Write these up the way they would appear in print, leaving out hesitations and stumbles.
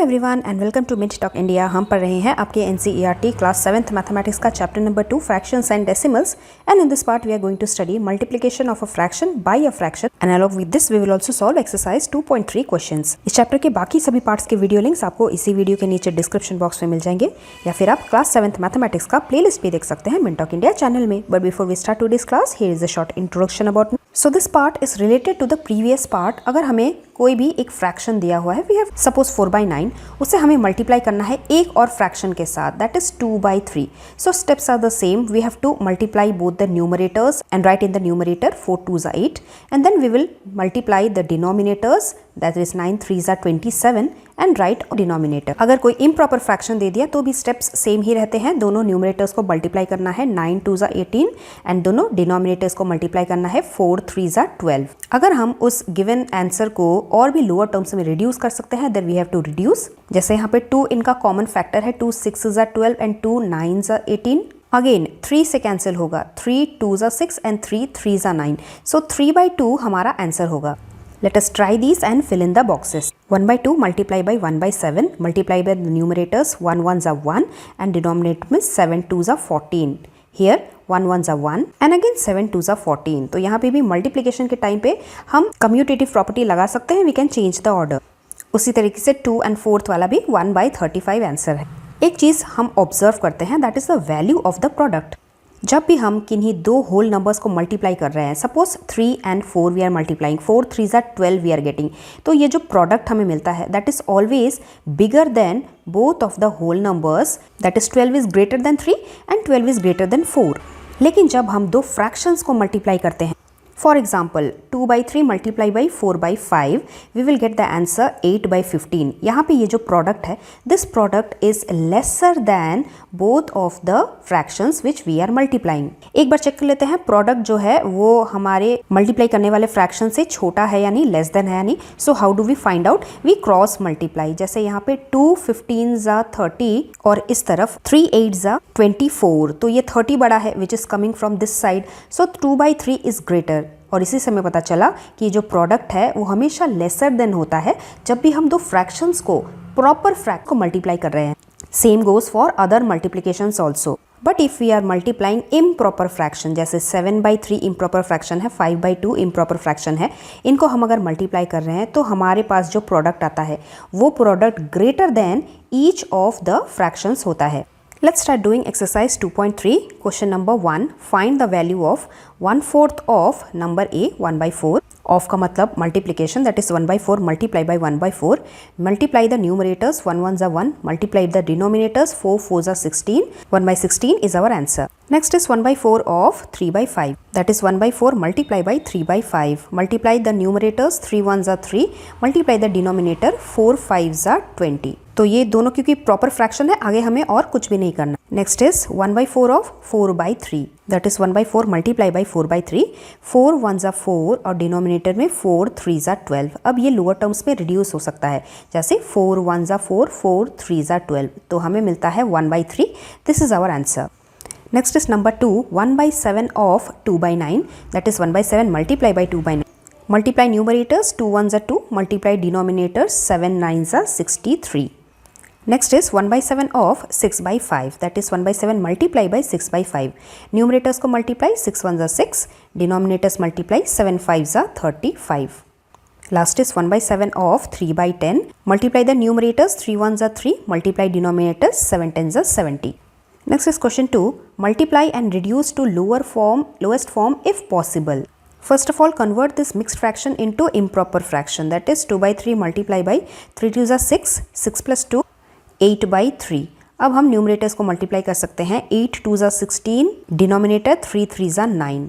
Everyone and welcome to mid talk India. हम पढ़ रहे हैं आपके एनसीईआरटी क्लास 7th मैथमेटिक्स का chapter number 2 fractions and decimals, and in this part we are going to study multiplication of a fraction by a fraction and along with this we will also solve exercise 2.3 questions. इस chapter के बाकी सभी parts के video links आपको इसी video के नीचे description box में मिल जाएंगे, या फिर आप क्लास 7th मैथमेटिक्स का प्लेलिस्ट भी देख सकते हैं मिड टॉक इंडिया चैनल में। But before we start today's class, here is a short introduction about me. So this part is related to the previous part. अगर हमें कोई भी एक फ्रैक्शन दिया हुआ है, वी हैव सपोज 4/9, उसे हमें मल्टीप्लाई करना है एक और फ्रैक्शन के साथ, that is 2/3। So steps are the same. We have to multiply both the numerators and write in the numerator 4 2s are 8, and then we will multiply the denominators, that is 9 3s are 27, and write denominator. अगर कोई improper fraction दे दिया तो भी steps same ही रहते हैं। दोनों numerators को multiply करना है 9 2s are 18 एंड दोनों डिनोमिनेटर्स को मल्टीप्लाई करना है 4 3s are 12। अगर हम उस गिवन आंसर को और भी लोअर टर्म्स में रिड्यूस कर सकते हैं, then we have to reduce. जैसे यहाँ पे 2 इनका कॉमन फैक्टर है, 2 6s are 12 and 2 9s are 18। Again 3 से कैंसिल होगा, 3 2s are 6 and 3 3s are 9। सो 3/2 हमारा आंसर होगा। Let us try these and fill in the boxes. 1/2 multiply by 1/7, multiply by the numerators 1 1s are 1 and denominator में 7 2s are 14. Here 1 1s are 1 and again 7 2s are 14. तो यहाँ पे भी multiplication के time पे हम commutative property लगा सकते हैं, we can change the order. उसी तरीके से 2 and 4th वाला भी 1/35 आंसर है। एक चीज़ हम ऑब्जर्व करते हैं, that is the value of the product. जब भी हम किन्हीं दो होल नंबर्स को मल्टीप्लाई कर रहे हैं, suppose 3 and 4 we are multiplying, 4 3s are 12 we are getting, तो ये जो प्रोडक्ट हमें मिलता है that is always bigger than both of the whole numbers, that is 12 is greater than 3 and 12 is greater than 4। लेकिन जब हम दो फ्रैक्शंस को मल्टीप्लाई करते हैं, for example 2/3 multiply by 4/5, we will get the answer 8/15। यहाँ पे ये जो प्रोडक्ट है, this product is lesser than both of the fractions which we are multiplying. एक बार चेक कर लेते हैं प्रोडक्ट जो है वो हमारे मल्टीप्लाई करने वाले फ्रैक्शन से छोटा है यानी लेस देन है यानी। So how do we find out? We cross multiply. जैसे यहाँ पे 2 15s are 30 और इस तरफ 3 8s are 24, तो ये 30 बड़ा है which is coming from this side, so 2/3 is greater. और इसी से हमें पता चला कि जो प्रोडक्ट है वो हमेशा लेसर देन होता है जब भी हम दो फ्रैक्शंस को प्रॉपर फ्रैक्ट को मल्टीप्लाई कर रहे हैं। Same goes for other multiplications also. But if we are multiplying improper fraction, जैसे 7/3 इम्प्रॉपर फ्रैक्शन है, 5/2 इम्प्रॉपर फ्रैक्शन है, इनको हम अगर मल्टीप्लाई कर रहे हैं तो हमारे पास जो प्रोडक्ट आता है वो product greater than each of the fractions होता है। Let's start doing exercise 2.3. Question number 1. Find the value of 1/4 of number A 1/4. Of का मतलब multiplication, that is 1/4 multiply by 1/4. Multiply the numerators 1 1s are 1. Multiply the denominators 4 4s are 16. 1/16 is our answer. Next is 1/4 of 3/5. That is 1/4 multiply by 3/5. Multiply the numerators 3 1s are 3. Multiply the denominator 4 5s are 20. तो ये दोनों क्योंकि proper fraction है, आगे हमें और कुछ भी नहीं करना। Next is 1/4 of 4/3, that is 1/4 multiply by 4/3। 4 1s are 4 और डिनोमिनेटर में 4 3s are 12। अब ये लोअर टर्म्स में रिड्यूस हो सकता है, जैसे 4 1s are 4, 4 3s are 12, तो हमें मिलता है 1/3। This is our answer. Next is number 2, 1/7 of 2/9, that is 1/7 multiply by 2/9। Multiply numerators 2 1s are 2, multiply denominators 7 9s are 63. Next is 1/7 of 6/5, that is 1/7 multiply by 6/5. Numerators को multiply 6 1s are 6, denominators multiply 7 5s are 35. Last is 1/7 of 3/10, multiply the numerators 3 1s are 3, multiply denominators 7 10s are 70. Next is question 2, multiply and reduce to lowest form if possible. First of all, convert this mixed fraction into improper fraction, that is 2/3 multiply by 3 2s are 6, 6 plus 2 8/3. अब हम numerators को multiply कर सकते हैं, 8 2s are 16, denominator 3 3s are 9.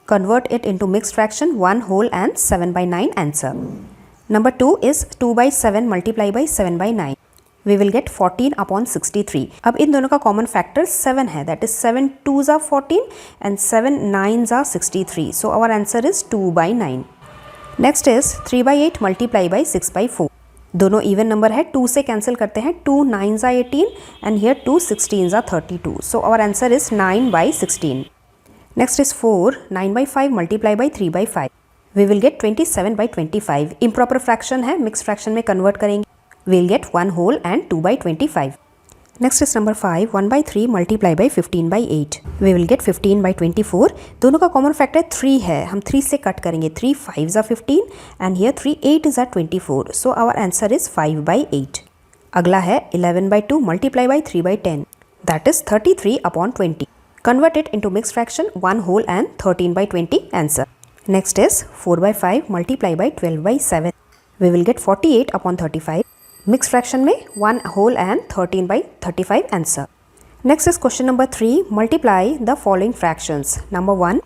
Convert it into mixed fraction, 1 whole and 7/9 answer. Number 2 is 2/7 multiply by 7/9. We will get 14 upon 63. अब इन दोनों का common factor 7 है, that is 7 2s are 14 and 7 9s are 63. So our answer is 2/9. Next is 3/8 multiply by 6/4. दोनों even number है, 2 से cancel करते हैं, 2 9s are 18 and here 2 16s are 32. So our answer is 9/16. Next is 4 9/5 multiply by 3/5. We will get 27/25. Improper fraction है, mix fraction में convert करेंगे। we'll get 1 whole and 2 by 25. Next is number 5, 1 by 3 multiply by 15 by 8. We will get 15 by 24. दोनों का common factor 3 है, हम 3 से cut करेंगे. 3 5s are 15 and here 3 8s are 24. So our answer is 5 by 8. अगला है 11 by 2 multiply by 3 by 10. That is 33 upon 20. Convert it into mixed fraction 1 whole and 13 by 20 answer. Next is 4 by 5 multiply by 12 by 7. We will get 48 upon 35. Mixed fraction में 1 whole and 13 by 35 answer. Next is question number 3. Multiply the following fractions. Number 1,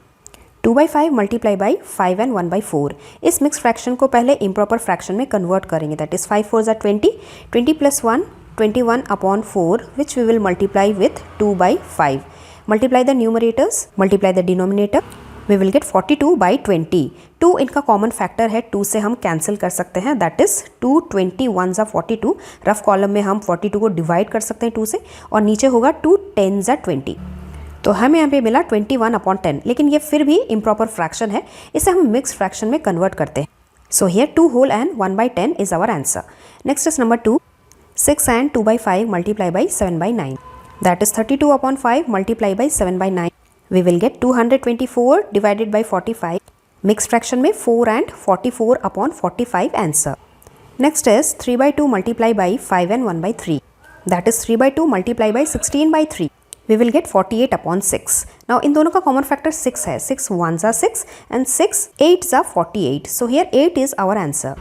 2 by 5 multiply by 5 and 1 by 4. इस mixed fraction को पहले improper fraction में convert करेंगे. That is 5 4s are 20. 20 plus 1, 21 upon 4, which we will multiply with 2 by 5. Multiply the numerators, multiply the denominator. We will get 42 by 20. 2 इनका common factor है, 2 से हम cancel कर सकते हैं. That is 2 21s are 42. Rough column में हम 42 को डिवाइड कर सकते हैं 2 से, और नीचे होगा 2 10s are 20. तो हमें यहाँ पे मिला 21 अपॉन 10, लेकिन ये फिर भी इम्प्रॉपर फ्रैक्शन है, इसे हम मिक्स फ्रैक्शन में कन्वर्ट करते हैं. So here 2 whole and 1 by 10 is our answer. Next is number 2, 6 and 2 by 5 multiply by 7 by 9. That is 32 upon 5 multiply by 7 by 9. We will get 224 divided by 45. Mixed fraction में 4 and 44 upon 45 answer. Next is 3 by 2 multiply by 5 and 1 by 3. That is 3 by 2 multiply by 16 by 3. We will get 48 upon 6. Now इन दोनों का common factor 6 है. 6 1s are 6 and 6 8s are 48. So here 8 is our answer.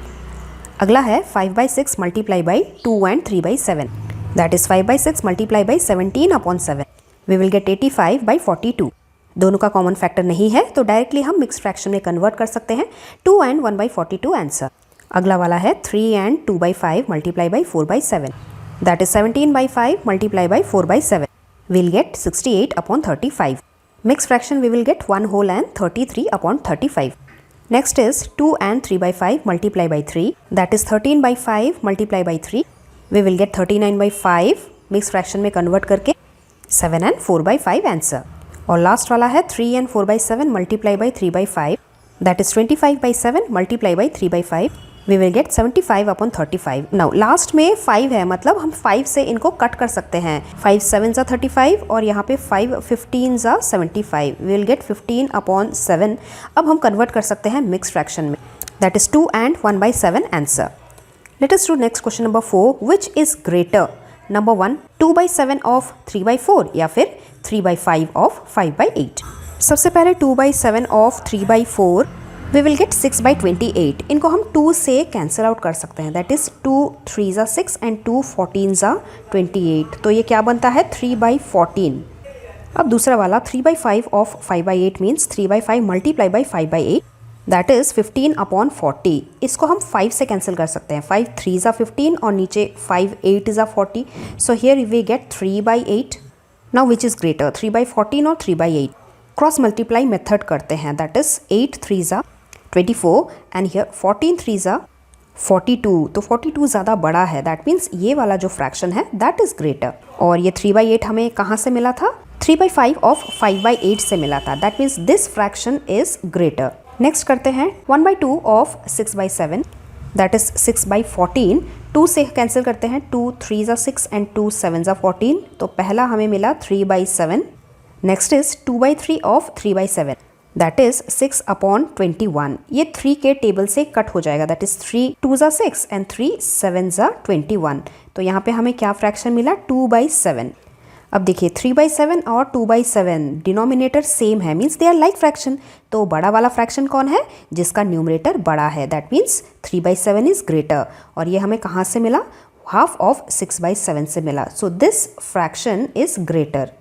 अगला है 5 by 6 multiply by 2 and 3 by 7. That is 5 by 6 multiply by 17 upon 7. We will get 85 by 42. दोनों का common factor नहीं है, तो डायरेक्टली हम मिक्स फ्रैक्शन में कन्वर्ट कर सकते हैं. 2 and 1 by 42 आंसर. अगला वाला है 3 and 2 by 5 multiply by 4 by 7. That is 17 by 5 multiply by 4 by 7. We'll get 68 upon 35. Mixed fraction we will get 1 whole and 33 upon 35. Next is 2 and 3 by 5 multiply by 3. That is 13 by 5 multiply by 3. We will get 39 by 5. Mix fraction में convert करके 7 and 4 by 5 answer. और last वाला है 3 and 4 by 7 multiply by 3 by 5. That is 25 by 7 multiply by 3 by 5. We will get 75 upon 35. Now last में 5 है, मतलब हम 5 से इनको कट कर सकते हैं. 5 7s are 35 और यहाँ पे 5 15s are 75. We will get 15 upon 7. अब हम कन्वर्ट कर सकते हैं मिक्स फ्रैक्शन में. That is 2 and 1 by 7 answer. Let us do next question number 4. Which is greater? Number 1, 2 by 7 of 3 by 4 या फिर 3 by 5 of 5 by 8. सबसे पहले 2 by 7 of 3 by 4, we will get 6 by 28. इनको हम 2 से कैंसिल आउट कर सकते हैं. That is 2 3s are 6 and 2 14s are 28. तो ये क्या बनता है 3 by 14. अब दूसरा वाला 3 by 5 of 5 by 8 means 3 by 5 multiply by 5 by 8. That is 15 upon 40. इसको हम 5 से कैंसिल कर सकते हैं. 5 3s are 15 और नीचे 5 8s are 40. So here we get 3 by 8. Now which is greater 3 by 14 और 3 by 8. क्रॉस मल्टीप्लाई मेथड करते हैं. That is 8 3s are 24 and here 14 3s are 42. तो 42 ज़्यादा बड़ा है. दैट मीन्स ये वाला जो फ्रैक्शन है दैट इज़ ग्रेटर. और ये 3 by 8 हमें कहाँ से मिला था? 3 by 5 ऑफ 5 by 8 से मिला था. That means this fraction is greater. Next करते हैं 1 by 2 of 6 by 7. That is 6 by 14. 2 से कैंसिल करते हैं. 2 3s are 6 and 2 7s are 14. तो पहला हमें मिला 3 by 7. Next is 2 by 3 of 3 by 7. That is 6 upon 21. ये 3 के टेबल से कट हो जाएगा. That is 3 2s are 6 and 3 7s are 21. तो यहाँ पे हमें क्या फ्रैक्शन मिला 2 by 7. अब देखिए 3 by 7 और 2 by 7 डिनोमिनेटर सेम है, means they are like fraction. तो बड़ा वाला फ्रैक्शन कौन है? जिसका न्यूमरेटर बड़ा है. That means 3 by 7 is greater. और ये हमें कहाँ से मिला? हाफ ऑफ 6 by 7 से मिला. So this fraction is greater.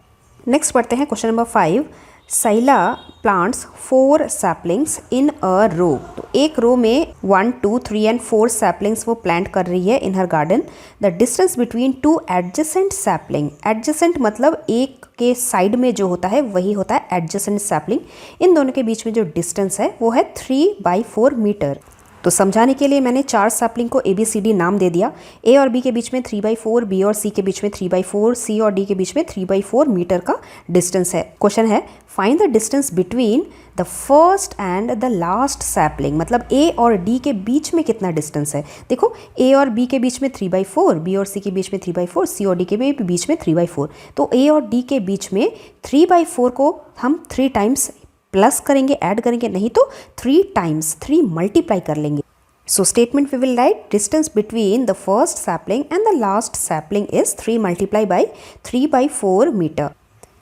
Next पढ़ते हैं question number 5. Saila plants 4 saplings in a row. तो एक रो में 1 2 3 एंड 4 सैपलिंग्स वो प्लांट कर रही है in her garden. The distance between 2 adjacent sapling. Adjacent मतलब एक के साइड में जो होता है वही होता है एडजेसेंट सैपलिंग. इन दोनों के बीच में जो डिस्टेंस है वो है 3 by 4 मीटर. तो समझाने के लिए मैंने 4 सैपलिंग को ABCD नाम दे दिया। A और B के बीच में 3/4, B और C के बीच में 3/4, C और D के बीच में 3/4 मीटर का डिस्टेंस है। क्वेश्चन है find the distance between the first and the last sapling, मतलब A और D के बीच में कितना डिस्टेंस है। देखो A और B के बीच में 3/4, B और C के बीच में 3/4, C और D के बीच में 3/4, तो A और D के बीच में 3/4 को हम 3 टाइम्स प्लस करेंगे, ऐड करेंगे, नहीं तो 3 टाइम्स 3 मल्टीप्लाई कर लेंगे। So statement we will write distance between the first sapling and the last sapling is 3 multiply by 3/4 meter.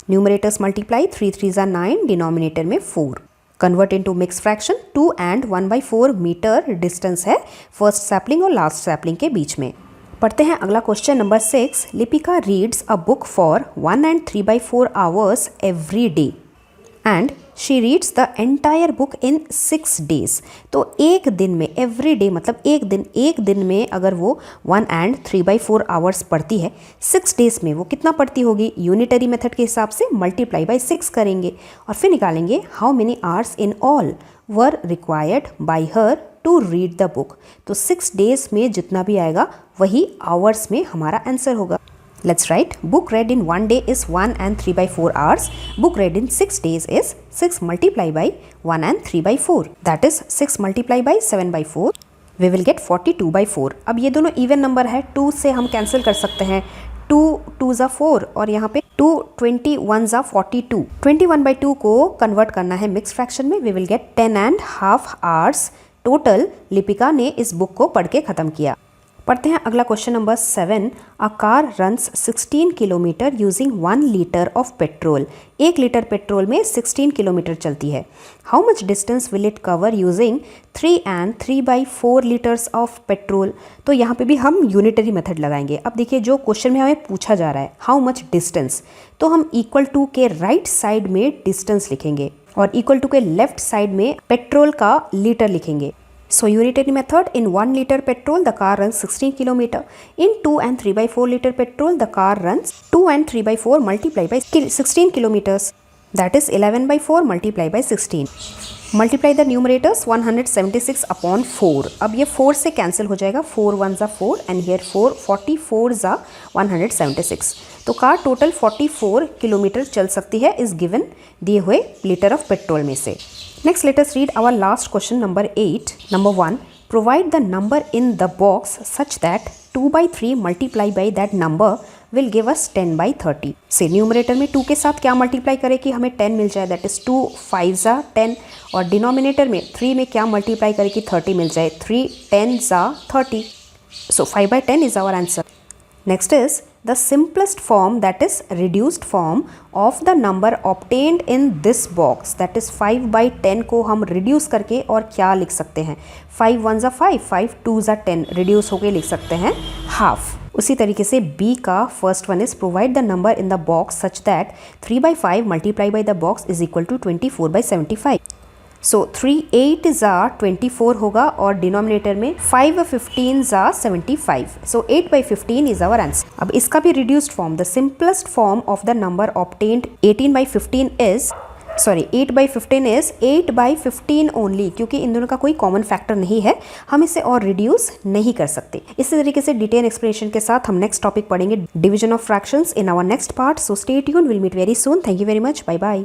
Numerators multiply, 3 3s are 9, denominator में 4। Convert into mix fraction, 2 and 1/4 meter distance है first sapling और last sapling के बीच में। पढ़ते हैं अगला question number 6। Lipika reads a book for 1 and 3/4 hours every day and she reads the entire book in 6 days। तो एक दिन में, एवरी डे मतलब एक दिन में अगर वो 1 and 3/4 hours पढ़ती है, 6 days में वो कितना पढ़ती होगी। यूनिटरी मेथड के हिसाब से मल्टीप्लाई बाई 6 करेंगे और फिर निकालेंगे how many hours in all were required by her to read the book. तो 6 days में जितना भी आएगा वही आवर्स में हमारा आंसर होगा। Let's write book read in 1 day is 1 and 3/4 hours. Book read in 6 days is 6 multiplied by 1 and 3/4. That is 6 multiplied by 7/4. We will get 42/4. अब ये दोनों इवन नंबर है, 2 से हम कैंसिल कर सकते हैं। 2 2s are 4 और यहाँ पे 2 21s are 42। 21/2 को कन्वर्ट करना है मिक्स फ्रैक्शन में। We will get 10.5 hours total Lipika ने इस बुक को पढ़ के ख़त्म किया। पढ़ते हैं अगला question number 7। A car runs 16 kilometre using 1 litre of petrol. 1 litre petrol में 16 किलोमीटर चलती है। How much distance will it cover using 3 and 3/4 litres of petrol. तो यहाँ पे भी हम यूनिटरी मेथड लगाएंगे। अब देखिए जो क्वेश्चन में हमें पूछा जा रहा है हाउ मच डिस्टेंस, तो हम इक्वल टू के राइट साइड में डिस्टेंस लिखेंगे और इक्वल टू के लेफ्ट साइड में पेट्रोल का लीटर लिखेंगे। So unitary method, in 1 liter petrol the car runs 16 kilometer. In 2 and 3/4 liter petrol the car runs 2 and 3/4 multiplied by 16 kilometers. That is 11/4 multiplied by 16. Multiply the numerators, 176 upon 4. अब ये 4 से cancel हो जाएगा, 4 1s are 4 and here 44s are 176. तो car total 44 kilometre चल सकती है इस गिवन दिए हुए लीटर ऑफ पेट्रोल में से। Next, let us read our last question number 8. Number 1. Provide the number in the box such that 2/3 multiplied by that number will give us 10/30. से numerator में 2 के साथ क्या मल्टीप्लाई करें कि हमें 10 मिल जाए, दैट इज 2 5s are 10 और डिनोमिनेटर में 3 में क्या मल्टीप्लाई करें कि 30 मिल जाए, 3 10s are 30. So 5/10 is our answer. Next is the simplest form, that is reduced form of the number obtained in this box, that is 5/10 को हम reduce करके और क्या लिख सकते हैं, 5 1s are 5, 5 2s are 10, reduce होके लिख सकते हैं half। उसी तरीके से B का first one is provide the number in the box such that 3/5 multiply by the box is equal to 24/75। So 3 8s are 24 होगा और डिनोमिनेटर में 5 15s are 75। So 8/15 is our answer. अब इसका भी reduced form, the simplest form of the number obtained 8/15 is 8/15 only, क्योंकि इन दोनों का कोई कॉमन फैक्टर नहीं है, हम इसे और रिड्यूस नहीं कर सकते। इसी तरीके से डिटेल एक्सप्लेनेशन के साथ हम नेक्स्ट टॉपिक पढ़ेंगे division of fractions in our next part. So stay tuned, will meet very soon. Thank you very much, bye bye.